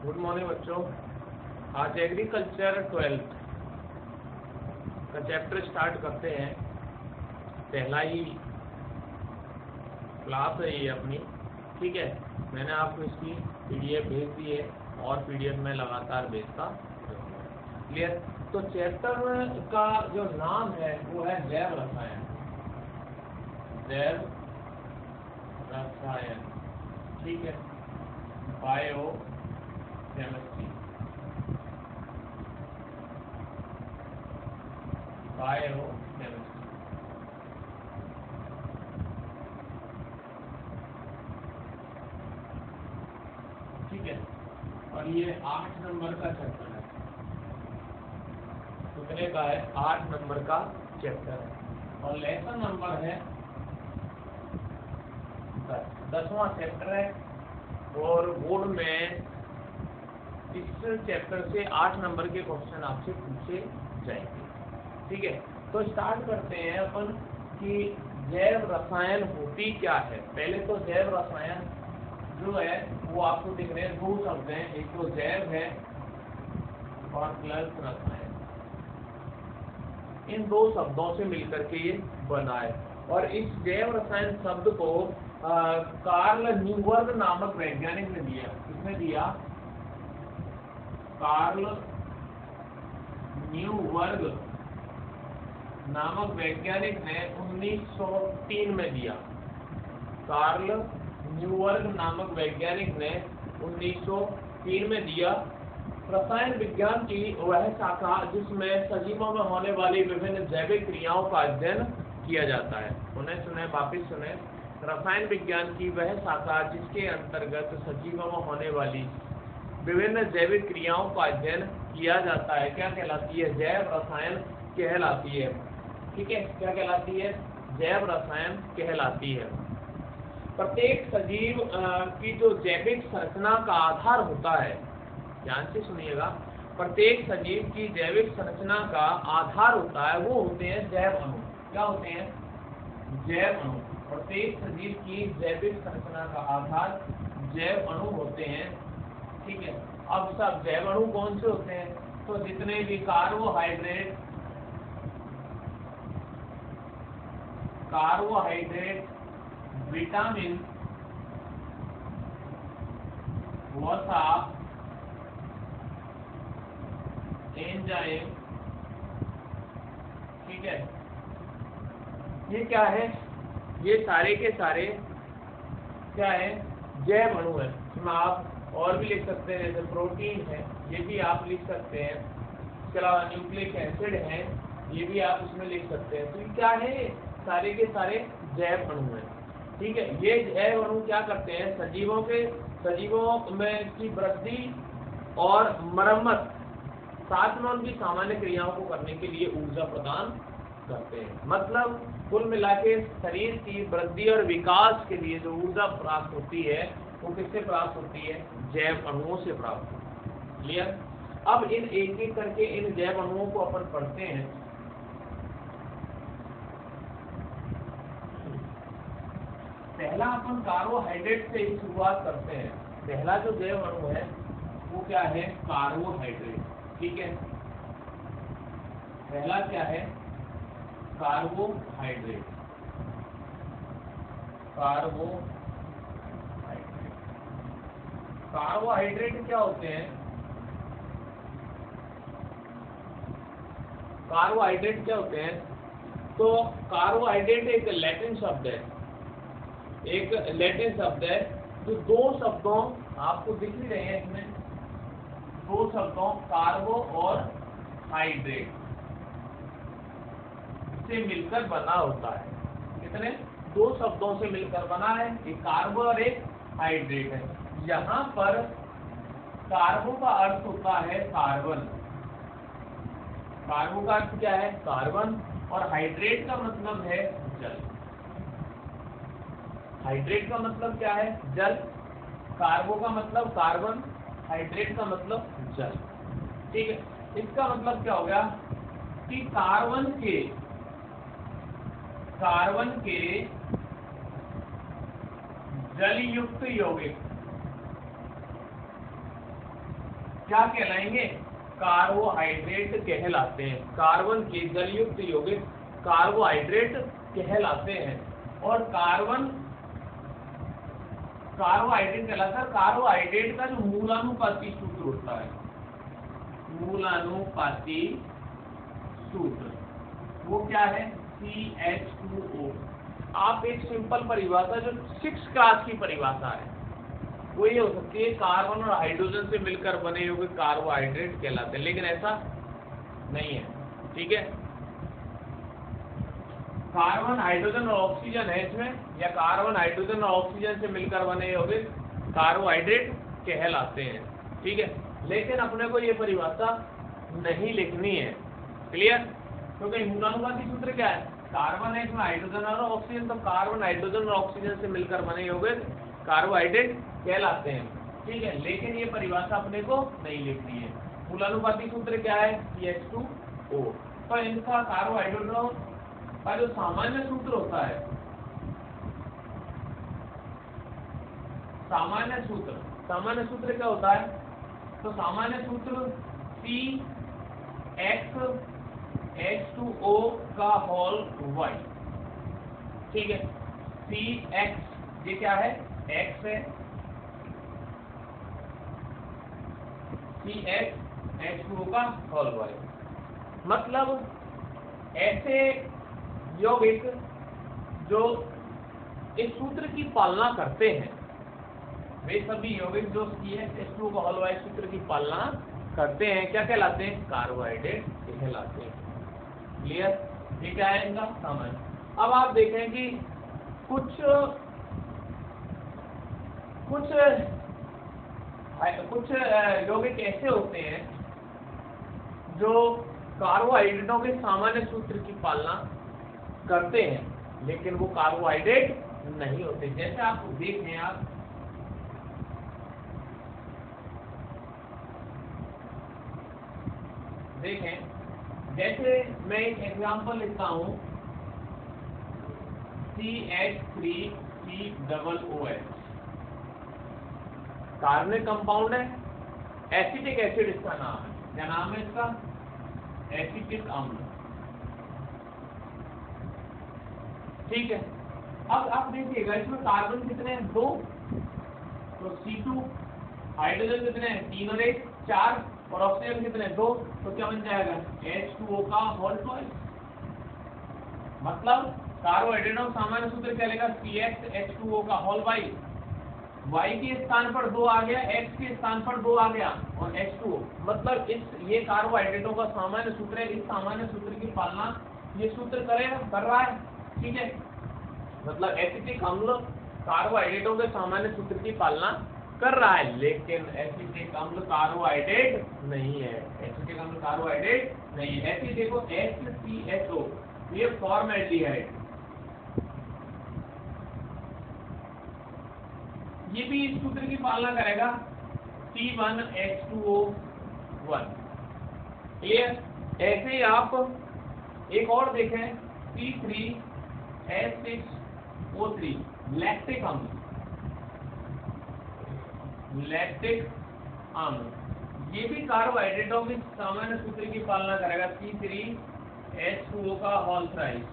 Good morning बच्चों। आज agriculture 12th का चैप्टर स्टार्ट करते हैं। पहला ही क्लास है ये अपनी, ठीक है। मैंने आपको इसकी पीडीएफ भेज दी है और पीडीएफ में लगातार भेजता रहूँगा। क्लियर? तो चैप्टर का जो नाम है वो है जैव रसायन। जैव रसायन, ठीक है। बायो केमिस्ट्री, बायो केमिस्ट्री, ठीक है। और ये 8 नंबर का चैप्टर है। कितने का है? 8 नंबर का चैप्टर है और लेसन नंबर है 10वां चैप्टर है। और बोर्ड में इस चैप्टर से 8 नंबर के क्वेश्चन आपसे पूछे जाएंगे, ठीक है। तो स्टार्ट करते हैं अपन कि जैव रसायन होती क्या है। पहले तो जैव रसायन जो है वो आपको दिख रहे हैं, 2 शब्द हैं, एक तो जैव है और प्लस रसायन। इन 2 शब्दों से मिलकर के ये बना है। और इस जैव रसायन शब्द को कार्ल न्यूबर्ग नामक वैज्ञानिक ने दिया। किसने दिया? कार्ल न्यूबर्ग नामक वैज्ञानिक ने 1903 में दिया। कार्ल न्यूबर्ग नामक वैज्ञानिक ने 1903 में दिया। रसायन विज्ञान की वह शाखा जिसमें सजीवों में होने वाली विभिन्न जैविक क्रियाओं का अध्ययन किया जाता है। वापिस सुने। रसायन विज्ञान की वह शाखा जिसके अंतर्गत सजीवों में होने वाली विभिन्न जैविक क्रियाओं का अध्ययन किया जाता है क्या कहलाती है? जैव रसायन कहलाती है, ठीक है। क्या कहलाती है? जैव रसायन कहलाती है। प्रत्येक सजीव की जो जैविक संरचना का आधार होता है, ध्यान से सुनिएगा, प्रत्येक सजीव की जैविक संरचना का आधार होता है, वो होते हैं जैव अणु। क्या होते हैं? जैव अणु। प्रत्येक सजीव की जैविक संरचना का आधार जैव अणु होते हैं, ठीक है। अब सब जैव अणु कौन से होते हैं? तो जितने भी कार्बोहाइड्रेट, विटामिन, वसा, एंजाइम, ठीक है, ये क्या है? ये सारे के सारे क्या है? जैव अणु है। इसमें आप और भी लिख सकते हैं, जैसे प्रोटीन है, ये भी आप लिख सकते हैं। इसके अलावा न्यूक्लिक एसिड है, ये भी आप इसमें लिख सकते हैं। तो ये क्या है? सारे के सारे जैव अणु हैं, ठीक है। ये जैव अणु क्या करते हैं? सजीवों में की वृद्धि और मरम्मत, साथ में उनकी सामान्य क्रियाओं को करने के लिए ऊर्जा प्रदान करते हैं। मतलब कुल मिला के शरीर की वृद्धि और विकास के लिए जो ऊर्जा प्राप्त होती है वो किससे प्राप्त होती है? जैव अणुओं से प्राप्त होती है। क्लियर? अब इन एक एक करके इन जैव अणुओं को अपन पढ़ते हैं। पहला अपन कार्बोहाइड्रेट से ही शुरुआत करते हैं। पहला जो जैव अणु है वो क्या है? कार्बोहाइड्रेट, ठीक है। पहला क्या है? कार्बोहाइड्रेट। कार्बोहाइड्रेट क्या होते हैं? कार्बोहाइड्रेट क्या होते हैं? तो कार्बोहाइड्रेट एक लैटिन शब्द है, तो 2 शब्दों आपको दिख ही रहे हैं इसमें, 2 शब्दों कार्बो और हाइड्रेट से मिलकर बना होता है। कितने? 2 शब्दों से मिलकर बना है, एक कार्बो और एक हाइड्रेट है। यहाँ पर कार्बो का अर्थ होता है कार्बन। कार्बो का अर्थ क्या है? कार्बन। और हाइड्रेट का मतलब है जल। हाइड्रेट का मतलब क्या है? जल। कार्बो का मतलब कार्बन, हाइड्रेट का मतलब जल, ठीक है। इसका मतलब क्या हो गया कि कार्बन के जलयुक्त यौगिक, क्या कहलाएंगे? कार्बोहाइड्रेट कहलाते हैं। कार्बन के जलयुक्त यौगिक कार्बोहाइड्रेट कहलाते हैं। और कार्बोहाइड्रेट कहलाता है। कार्बोहाइड्रेट का जो मूलानुपाती सूत्र होता है, मूलानुपाती सूत्र, वो क्या है? CH2O। आप एक सिंपल परिभाषा जो 6 क्लास की परिभाषा है वो ये हो सकती है, कार्बन और हाइड्रोजन से मिलकर बने यौगिक कार्बोहाइड्रेट कहलाते हैं, लेकिन ऐसा नहीं है। ठीक है, कार्बन हाइड्रोजन और ऑक्सीजन है इसमें, या कार्बन हाइड्रोजन और ऑक्सीजन से मिलकर बने यौगिक कार्बोहाइड्रेट कहलाते हैं। ठीक है, लेकिन अपने को ये परिभाषा नहीं लिखनी है। क्लियर? क्योंकि मूलानुपाती सूत्र क्या है? कार्बन है इसमें हाइड्रोजन और ऑक्सीजन, तो कार्बन हाइड्रोजन और ऑक्सीजन से मिलकर बने यौगिक कार्बोहाइड्रेट कहलाते हैं। ठीक है, लेकिन ये परिभाषा अपने को नहीं लिखनी है। मूलानुपाती सूत्र क्या है? CH2O। तो इनका कार्बोहाइड्रोजन का जो सामान्य सूत्र होता है, सामान्य सूत्र क्या होता है? तो सामान्य सूत्र CHH2O का होल y। ठीक है, CH ये क्या है? X है, CH2O का होल y। मतलब ऐसे यौगिक जो इस सूत्र की पालना करते हैं, वे सभी यौगिक जो CH2O का होल y सूत्र की पालना करते हैं, क्या कहलाते हैं? कार्बोहाइड्रेट कहलाते हैं। क्लियर? ये क्या है इनका सामान्य। अब आप देखें कि कुछ यौगिक ऐसे होते हैं जो कार्बोहाइड्रेटों के सामान्य सूत्र की पालना करते हैं, लेकिन वो कार्बोहाइड्रेट नहीं होते। जैसे आप देखें, आप देखें, जैसे मैं एक एग्जांपल लिखता हूं, CH3COOH कार्बनिक कंपाउंड है, एसिटिक एसिड इसका नाम है। क्या नाम है इसका? एसिटिक अम्ल। ठीक है, अब आप देखिएगा इसमें कार्बन कितने हैं? 2। तो C2, हाइड्रोजन कितने हैं? 3 और 1 4, और ऑक्सीजन कितने? 2। तो क्या बन जाएगा? H2O का होल ट्वाइस। मतलब कार्बोहाइड्रेटों का सामान्य सूत्र क्या लेगा? CH2O का होल y। y के स्थान पर 2 आ गया, x के स्थान पर 2 आ गया, और H2O। मतलब ये कार्बोहाइड्रेटों का सामान्य सूत्र है। इस सामान्य सूत्र की पालना ये सूत्र कर रहा है। ठीक है, मतलब एसिटिक अम्ल कार्बोहाइड्रेटों के सामान्य सूत्र की पालना कर रहा है, लेकिन एसिटिक अम्ल कार्बोहाइड्रेट नहीं है। एसिटिक अम्ल कार्बोहाइड्रेट नहीं है। ऐसे देखो HCHO, ये फॉर्मल्डिहाइड, ये भी इस सूत्र की पालना करेगा, C1H2O1। क्लियर? ऐसे ही आप एक और देखें, C3H6O3 लैक्टिक अम्ल, ये भी कार्बोहाइड्रेटों की सामान्य सूत्र की पालना करेगा, C3H2O का होल थ्राइस,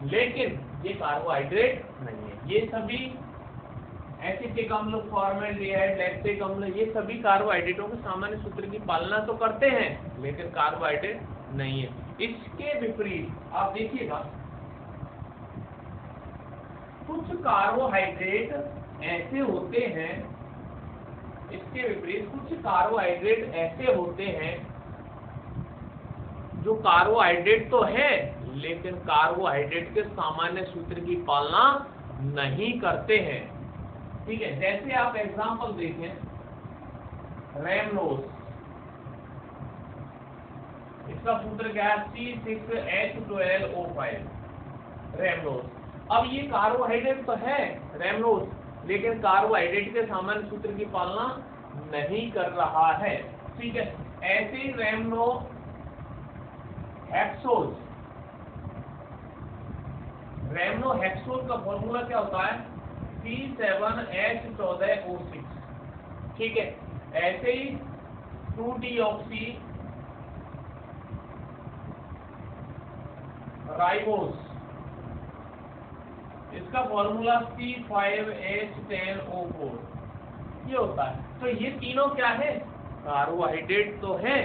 लेकिन ये कार्बोहाइड्रेट नहीं है। ये सभी एसिटिक अम्ल, फॉर्मल्डिहाइड, लैक्टिक अम्ल, ये सभी कार्बोहाइड्रेटों के सामान्य सूत्र की पालना तो करते हैं, लेकिन कार्बोहाइड्रेट नहीं है। इसके विपरीत आप देखिएगा, कुछ कार्बोहाइड्रेट ऐसे होते हैं, इसके विपरीत कुछ कार्बोहाइड्रेट ऐसे होते हैं जो कार्बोहाइड्रेट तो है, लेकिन कार्बोहाइड्रेट के सामान्य सूत्र की पालना नहीं करते हैं। ठीक है, जैसे आप एग्जांपल देखें, रेमनोज, इसका सूत्र क्या है? C6H12O5 rhamnose. अब ये कार्बोहाइड्रेट तो है रेमनोज, लेकिन कार्बोहाइड्रेट के सामान्य सूत्र की पालना नहीं कर रहा है। ठीक है, ऐसे ही रेमनोहेक्सोल का फॉर्मूला क्या होता है? C7H14O6। ठीक है, ऐसे ही 2-डीऑक्सी राइबोस, इसका फॉर्मूला C5H10O4 ये होता है। तो ये तीनों क्या है, कार्बोहाइड्रेट तो है,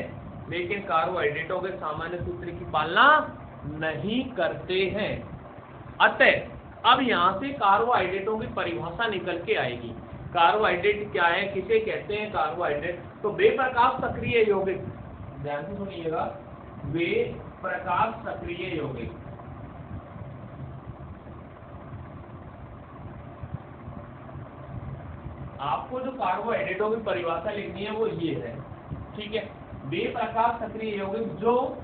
लेकिन कार्बोहाइड्रेटों के सामान्य सूत्र की पालना नहीं करते हैं। अतः अब यहाँ से कार्बोहाइड्रेटों की परिभाषा निकल के आएगी। कार्बोहाइड्रेट क्या है, किसे कहते हैं कार्बोहाइड्रेट? तो वे प्रकाश सक्रिय यौगिक, ध्यान से सुनिएगा, वे प्रकाश सक्रिय यौगिक आपको जो कार्बोहाइड्रेटों की परिभाषा लिखनी है वो ये है, ठीक है। वे प्रकाश सक्रिय यौगिक जो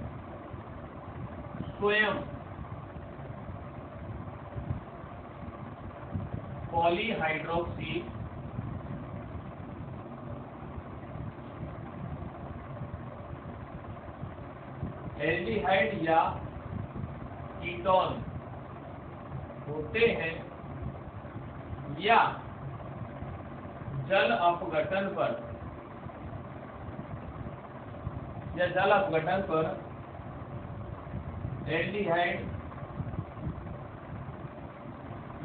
स्वयं पॉलीहाइड्रोक्सी एल्डिहाइड या कीटोन होते हैं या जल अपघटन पर एल्डिहाइड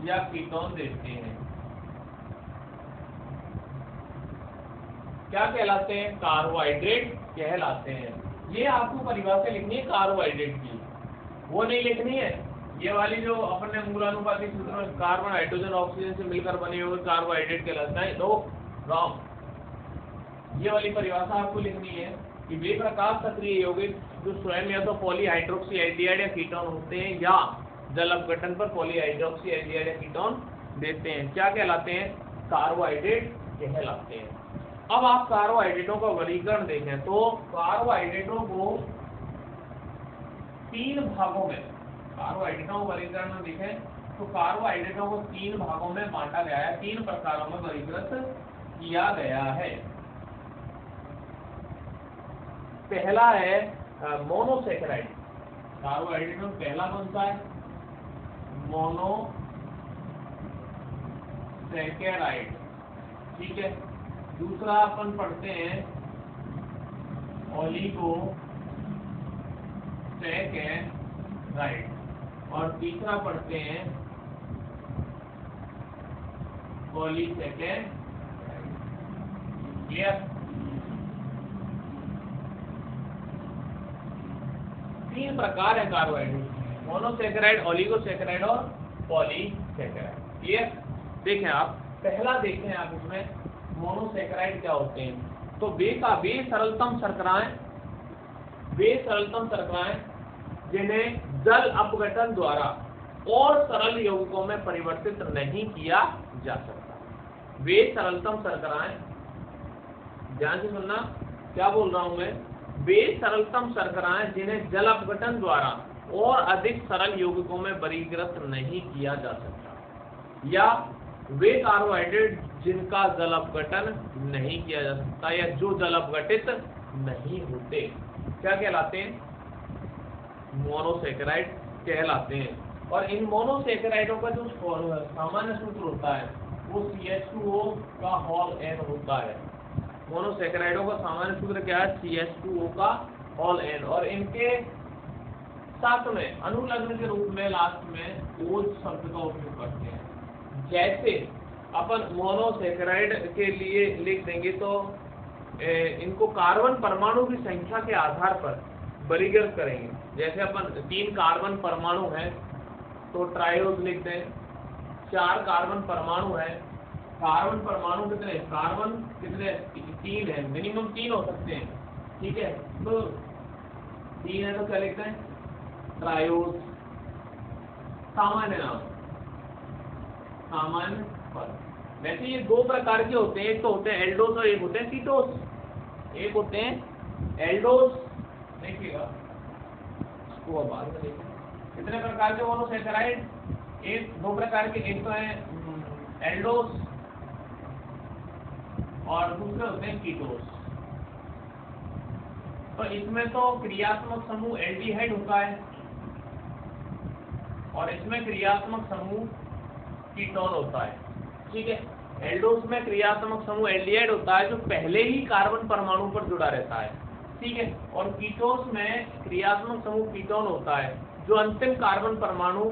या कीटोन देते हैं, क्या कहलाते हैं? कार्बोहाइड्रेट कहलाते हैं। ये आपको परिभाषा लिखनी है कार्बोहाइड्रेट की, वो नहीं लिखनी है ये वाली जो अपने मूलानुपाती सूत्र में कार्बन हाइड्रोजन ऑक्सीजन से मिलकर बने हुए कार्बोहाइड्रेट कहलाता है। तो रॉन्ग, ये वाली परिभाषा आपको लिखनी है कि वे प्रकाश सक्रिय यौगिक जो स्वयं या तो पॉलीहाइड्रोक्सी एल्डिहाइड या कीटोन होते हैं या जल अपघटन पर पॉलीहाइड्रोक्सी एल्डिहाइड या कीटोन देते हैं, क्या कहलाते हैं? कार्बोहाइड्रेट कहलाते हैं। अब आप कार्बोहाइड्रेटों का वर्गीकरण देखें तो कार्बोहाइड्रेटों को तीन भागों में, कार्बोहाइड्रेटों का वर्गीकरण में देखें तो कार्बोहाइड्रेटों को तीन भागों में बांटा गया है, तीन प्रकारों में वर्गीकृत किया गया है। पहला है मोनोसैकेराइड। कार्बोहाइड्रेट में पहला कौन सा है? मोनोसैकेराइड, ठीक है। दूसरा अपन पढ़ते हैं ओलिगोसैकेराइड और तीसरा पढ़ते हैं पॉलीसैकेराइड। क्लियर? तीन प्रकार है कार्बोहाइड्रेट, मोनोसैकेराइड, ओलिगोसैकेराइड और पॉलीसैकेराइड। क्लियर? देखें आप, पहला देखें आप इसमें मोनोसैकेराइड क्या होते हैं। तो वे सरलतम शर्कराएं जिन्हें जल अपघटन द्वारा और सरल यौगिकों में परिवर्तित नहीं किया जा सकता। वे सरलतम शर्कराएं, ध्यान से सुनना क्या बोल रहा हूं मैं, वे सरलतम शर्कराएं जिन्हें जल अपघटन द्वारा और अधिक सरल यौगिकों में वर्गीकृत नहीं किया जा सकता, या वे कार्बोहाइड्रेट जिनका जल अपघटन नहीं किया जा सकता या जो जल अपघटित नहीं होते, क्या कहलाते हैं? मोनोसैकेराइड कहलाते हैं। और इन मोनोसैकेराइडों का जो सामान्य सूत्र होता है वो CH2O का होल N होता है। मोनोसैकेराइडों का सामान्य सूत्र क्या है? CH2O का होल N, और इनके साथ में अनुलग्न के रूप में लास्ट में OH शब्द का उपयोग करते हैं। जैसे अपन मोनोसैकेराइड के लिए लिख देंगे तो इनको कार्बन परमाणु की संख्या के आधार पर वर्गीकृत करेंगे। जैसे अपन 3 कार्बन परमाणु हैं तो ट्रायोज लिख दें, 4 कार्बन परमाणु है, कार्बन परमाणु कितने? कार्बन कितने? 3 है, मिनिमम 3 हो सकते हैं, ठीक है। तो 3 है तो क्या लिखते हैं? ट्रायोज। सामान्य नाम, सामान्य पद। वैसे ये 2 प्रकार के होते हैं, एक तो होते हैं एल्डोस और एक होते हैं कीटोस। एक होते हैं एल्डोस, देखिएगा इसको अब बाद में देखिए कितने प्रकार के मोनोसैकेराइड, 2 प्रकार के, एक तो है एल्डोस और दूसरे होते हैं कीटोस। तो इसमें तो क्रियात्मक समूह एल्डिहाइड होता है और इसमें क्रियात्मक समूह कीटोन होता है, ठीक है। एल्डोस में क्रियात्मक समूह एल्डिहाइड होता है जो पहले ही कार्बन परमाणु पर जुड़ा रहता है, ठीक है। और कीटोस में क्रियात्मक समूह कीटोन होता है जो अंतिम कार्बन परमाणु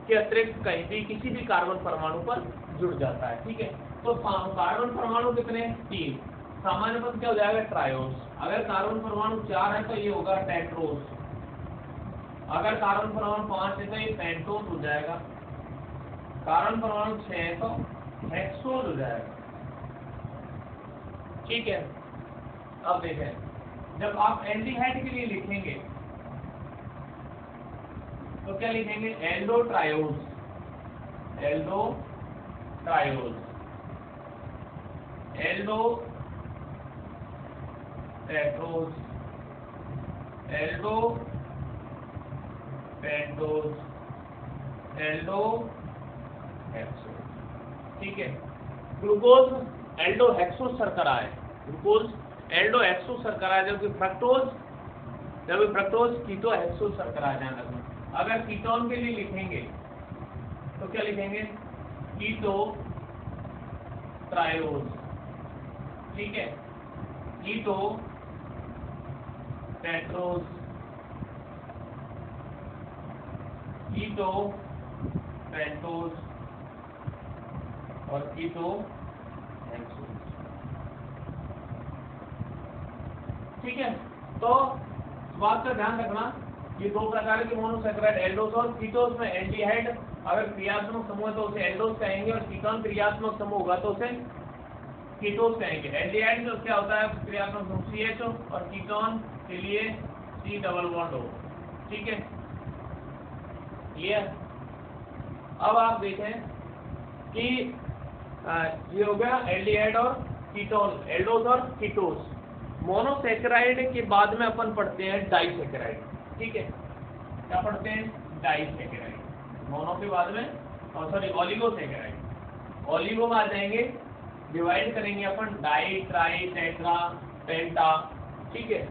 के अतिरिक्त कहीं भी किसी भी कार्बन परमाणु पर जुड़ जाता है, ठीक है। तो कार्बन परमाणु कितने? 3। सामान्य पद क्या हो जाएगा? ट्रायोस। अगर कार्बन परमाणु 4 है तो ये होगा टेट्रोस। अगर कार्बन परमाणु 5 है तो ये पेंटोस हो जाएगा। कार्बन परमाणु 6 है तो हेक्सोस हो जाएगा, ठीक है। अब देखें, जब आप एल्डिहाइड के लिए लिखेंगे तो क्या लिखेंगे? एल्डोट्रायोस, एल्डोट्रायोस, एल्डोटेट्रोस, एल्डोपेंटोस, एल्डोहेक्सोस, ठीक है। ग्लूकोज एल्डोहेक्सोस शर्करा है, ग्लूकोज एल्डोहेक्सोस शर्करा है, जबकि फ्रक्टोज कीटोहेक्सोस शर्करा है, ध्यान रखना। अगर कीटोन के लिए लिखेंगे तो क्या लिखेंगे? कीटो ट्रायोस, ठीक है। कीटो टेट्रोस, कीटो पेंटोस और कीटो हेक्सोस, ठीक है। तो इस बात का ध्यान रखना, ये 2 प्रकार के मोनोसैकेराइड एल्डोस और कीटोस में एल्डिहाइड अगर क्रियात्मक समूह है तो उसे एल्डोस कहेंगे और कीटोन क्रियात्मक समूह होगा तो उसे कीटोस कहेंगे। एल्डिहाइड में क्या होता है? क्रियात्मक समूह CHO और कीटोन के लिए C डबल बॉन्ड O, ठीक है, क्लियर। अब आप देखें कि ये हो गया एल्डिहाइड और कीटोन, एल्डोस और कीटोस। मोनोसैकेराइड के बाद में अपन पढ़ते हैं डाइसैकेराइड, ठीक है। क्या पढ़ते हैं? डाइसैकेराइड। मोनो के बाद में, सॉरी, ओलिगोसैकेराइड। ओलिगो में आ जाएंगे, डिवाइड करेंगे अपन डाई, ट्राई, टेट्रा, पेंटा, ठीक है।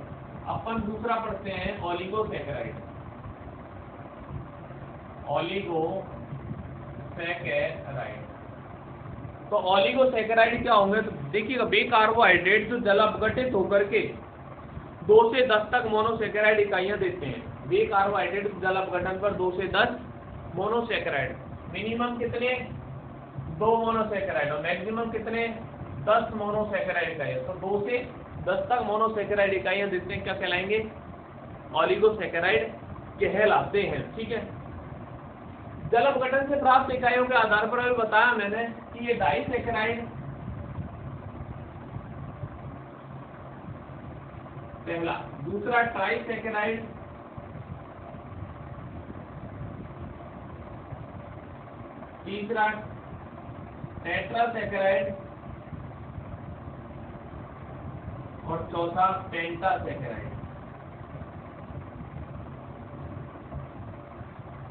अपन दूसरा पढ़ते हैं ओलिगोसैकेराइड, ओलिगोसैकेराइड। तो ओलिगोसैकेराइड क्या होंगे? तो देखिएगा, बेकार्बोहाइड्रेट जो जल अपघटित होकर के 2 से 10 तक मोनोसैकेराइड इकाइयां देते हैं। बेकार्बोहाइड्रेट जल अपघटन पर 2 से 10 मोनोसैकेराइड, मिनिमम कितने? 2 मोनोसैकेराइड और मैक्सिमम कितने? 10 मोनोसैकेराइड इकाइयां। तो 2 से 10 तक मोनोसैकेराइड इकाइयां देते हैं, क्या कहलाएंगे? ओलिगोसैकेराइड कहलाते हैं, ठीक है। जल अपघटन से प्राप्त इकाइयों के आधार पर अभी बताया मैंने कि ये डाइसैकेराइड पहला, दूसरा ट्राइसैकेराइड, तीसरा टेट्रासैकेराइड और चौथा पेंटासैकेराइड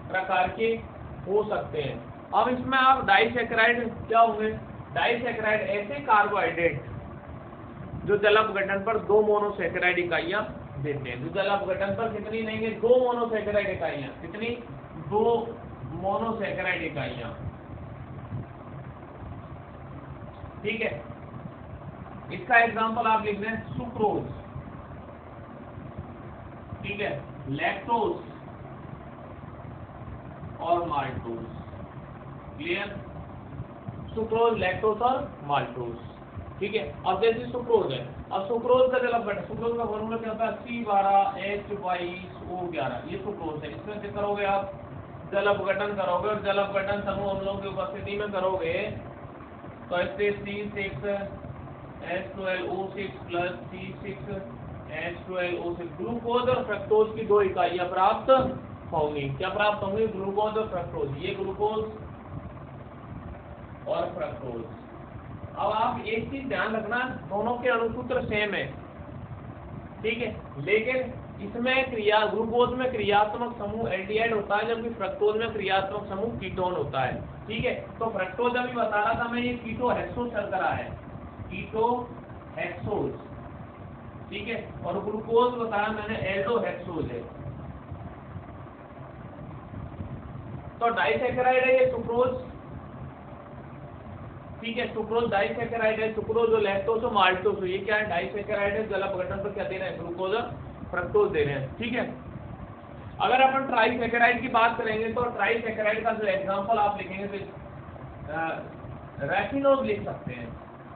प्रकार के हो सकते हैं। अब इसमें आप डाइसैकेराइड क्या होंगे? डाइसैकेराइड ऐसे कार्बोहाइड्रेट जो जल अपघटन पर 2 मोनोसैकेराइड इकाइयां देते हैं। जो जल अपघटन पर कितनी देंगे? 2 मोनोसैकेराइड इकाइयां। कितनी? 2 मोनोसैकेराइड इकाइयां, ठीक है। इसका एग्जांपल आप लिख दें सुक्रोज, ठीक है, लैक्टोज और माल्टोज, क्लियर। सुक्रोज, लैक्टोज और माल्टोज, ठीक है। अब जैसे सुक्रोज है, अब सुक्रोज का जल अपघटन, सुक्रोज का फॉर्मूला क्या होता है? C12H22O11, ये सुक्रोज है। इसमें से करोगे आप जल अपघटन करोगे और जल अपघटन समूह अम्लों की उपस्थिति में करोगे तो इससे C6H12O6 प्लस C6H12O6 ग्लूकोज और फ्रक्टोज की 2 इकाइयां प्राप्त होंगी। क्या प्राप्त होंगी? ग्लूकोज और फ्रक्टोज। ये ग्लूकोज और फ्रक्टोज। अब आप एक चीज ध्यान रखना, दोनों के अणुसूत्र सेम है, ठीक है, लेकिन इसमें ग्लूकोज में क्रियात्मक समूह एल्डिहाइड होता है जबकि फ्रक्टोज में क्रियात्मक समूह कीटोन होता है, ठीक है। तो फ्रक्टोज अभी बता रहा था मैं, ये कीटोहेक्सोस शर्करा है, कीटोहेक्सोस, ठीक है। और ग्लूकोज बताया मैंने एल्डोहेक्सोस है। तो डाइसैकेराइड है ये सुक्रोज, ठीक है, सुक्रोज डाइसैकेराइड है, सुक्रोज और लैक्टोज और माल्टोज, ये क्या है, डाइसैकेराइड है, जल अपघटन पर क्या दे रहे हैं, ग्लूकोज और फ्रक्टोज दे रहे हैं। ठीक है, अगर अपन ट्राइसैकेराइड की बात करेंगे तो ट्राइसैकेराइड का जो एग्जांपल आप लिखेंगे तो रैफिनोज लिख सकते हैं।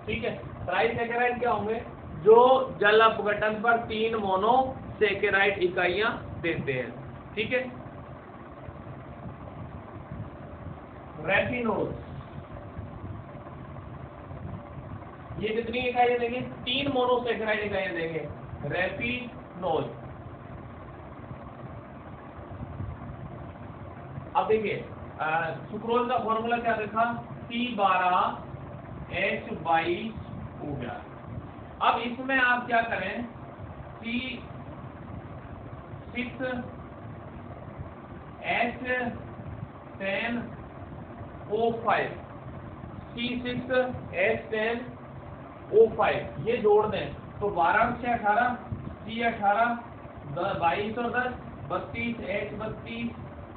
ठीक है, ट्राइसैकेराइड क्या होंगे, जो जल अपघटन पर 3 मोनोसैकेराइड इकाइयां देते हैं। ठीक है, रैफिनोज ये कितनी इकाइयां देंगे, 3 मोनोसैकेराइड इकाइयां देंगे, रैफिनोज। अब देखिए सुक्रोज का फॉर्मूला क्या देखा, C12H22 हो गया। अब इसमें आप क्या करें, C6H10O5 C6H10O5 ये जोड़ दें तो 12 से 18 C18 22 और 10 32 H32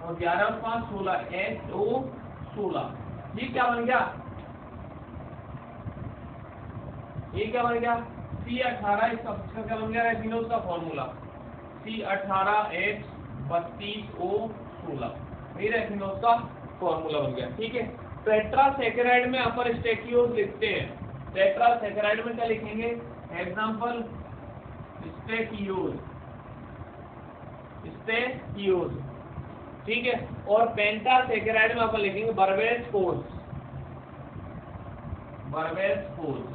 और 11 और 5 16 HO16। ये क्या बन गया, ये क्या बन गया, C18 इसका क्या बन गया, रैफिनोज का फॉर्मूला C18H32O16, ये रैफिनोज का फॉर्मूला बन गया। ठीक है, टेट्रासैकेराइड में अपर स्टेकियोज लिखते हैं, टेट्रासैकेराइड में क्या लिखेंगे, एग्जांपल स्टेकियोज, स्टेकियोज। ठीक है, और पेंटासैकेराइड में अपन लिखेंगे बर्बेज फोर्स, बर्बेज फोर्स।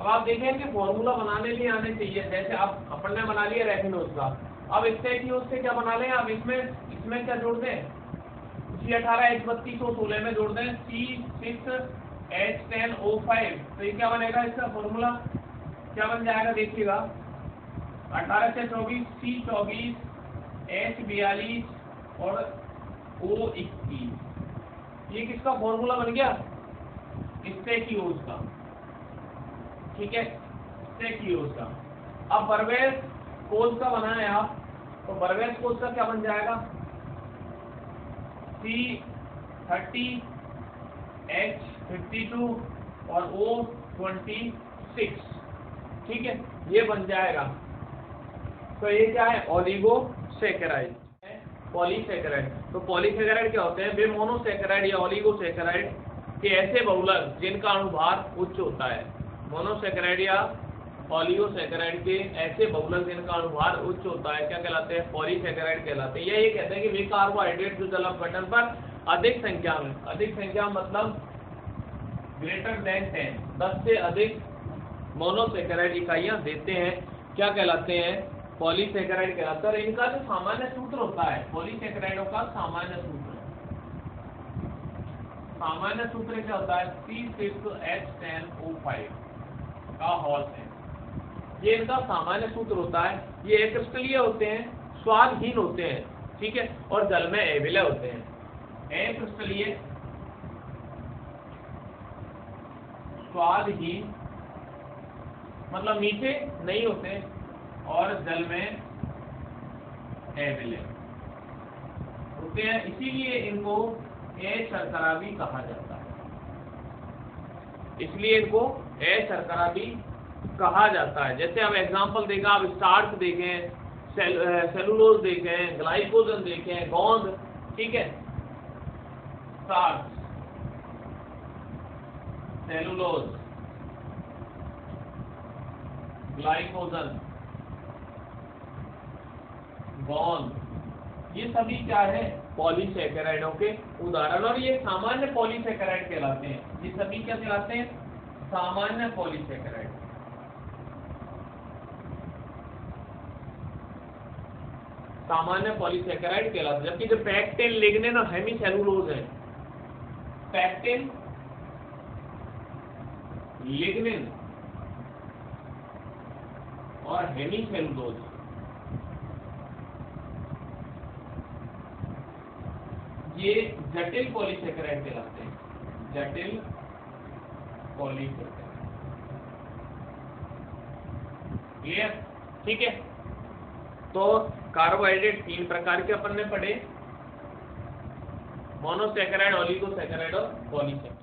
अब आप देखें कि फॉर्मूला बनाने लिए आने चाहिए, जैसे आप अपन ने बना लिया रैफिनोज का, अब स्टेकियोज से क्या बना लें आप, इसमें क्या जोड़ दें, C18H32O16 में जोड़ दें C6H10O5, तो ये क्या बनेगा, इसका फॉर्मूला क्या बन जाएगा, देखिएगा 18 से 24 C24H42 और O21, ये किसका फॉर्मूला बन गया, स्टेकियोज का। ठीक है, स्टेकियोज का। अब बर्बेज कोज का बनाए आप, तो बर्बेज कोज का क्या बन जाएगा, C30H52 और O26। ठीक है, ये बन जाएगा। तो ये क्या है, ओलिगोसैकेराइड, पॉलीसैकेराइड। तो पॉलीसैकेराइड क्या होते हैं, वे मोनोसैकेराइड या ओलिगोसैकेराइड के ऐसे बहुलक जिनका अणुभार उच्च होता है, मोनोसैकेराइड या ओलिगोसैकेराइड के ऐसे बहुलक जिनका अणुभार उच्च होता है क्या कहलाते हैं, पॉलीसैकेराइड कहलाते हैं। ये कहते हैं कि वे कार्बोहाइड्रेट जो जल अपघटन पर अधिक संख्या में, अधिक संख्या मतलब ग्रेटर देन 10 से अधिक मोनोसैकेराइड इकाइयां देते हैं, क्या कहलाते हैं, पॉलीसैकेराइड कहलाता है। इनका जो सामान्य सूत्र होता है, पॉलीसैकेराइडों का सामान्य सूत्र क्या होता है, C6H10O5 का होल है, ये इनका सामान्य सूत्र होता है। ये अक्रिस्टलीय होते हैं, स्वादहीन होते हैं। ठीक है, और जल में अविलय होते हैं। अक्रिस्टलीय, स्वादहीन मतलब मीठे नहीं होते, और जल में अविलय होते हैं, इसीलिए इनको अशर्करा भी कहा जाता है, इसलिए इनको अशर्करा भी कहा जाता है। जैसे अब एग्जांपल देखा, आप स्टार्च देखें, सेलुलोज देखें, ग्लाइकोजन देखें, गोंद। ठीक है, स्टार्च, सेलुलोज, ग्लाइकोजन, गोंद, ये सभी क्या है, पॉलीसैकेराइडों के उदाहरण, और ये सामान्य पॉलीसैकेराइड कहलाते हैं। ये सभी क्या कहलाते हैं, सामान्य पॉलीसैकेराइड। सामान्य पॉलीसैकेराइड कहलाते हैं। जबकि जो पैक्टिन, लिग्निन और हेमीसेलुलोज है, पैक्टिन, लिग्निन और हेमीसेलुलोज, ये जटिल पॉलीसैकेराइड कहलाते हैं, जटिल पॉलीसैकेराइड। क्लियर? ठीक है, तो कार्बोहाइड्रेट 3 प्रकार के अपन ने पढ़े, मोनोसैकेराइड, ओलिगोसैकेराइड और पॉलीसैकेराइड।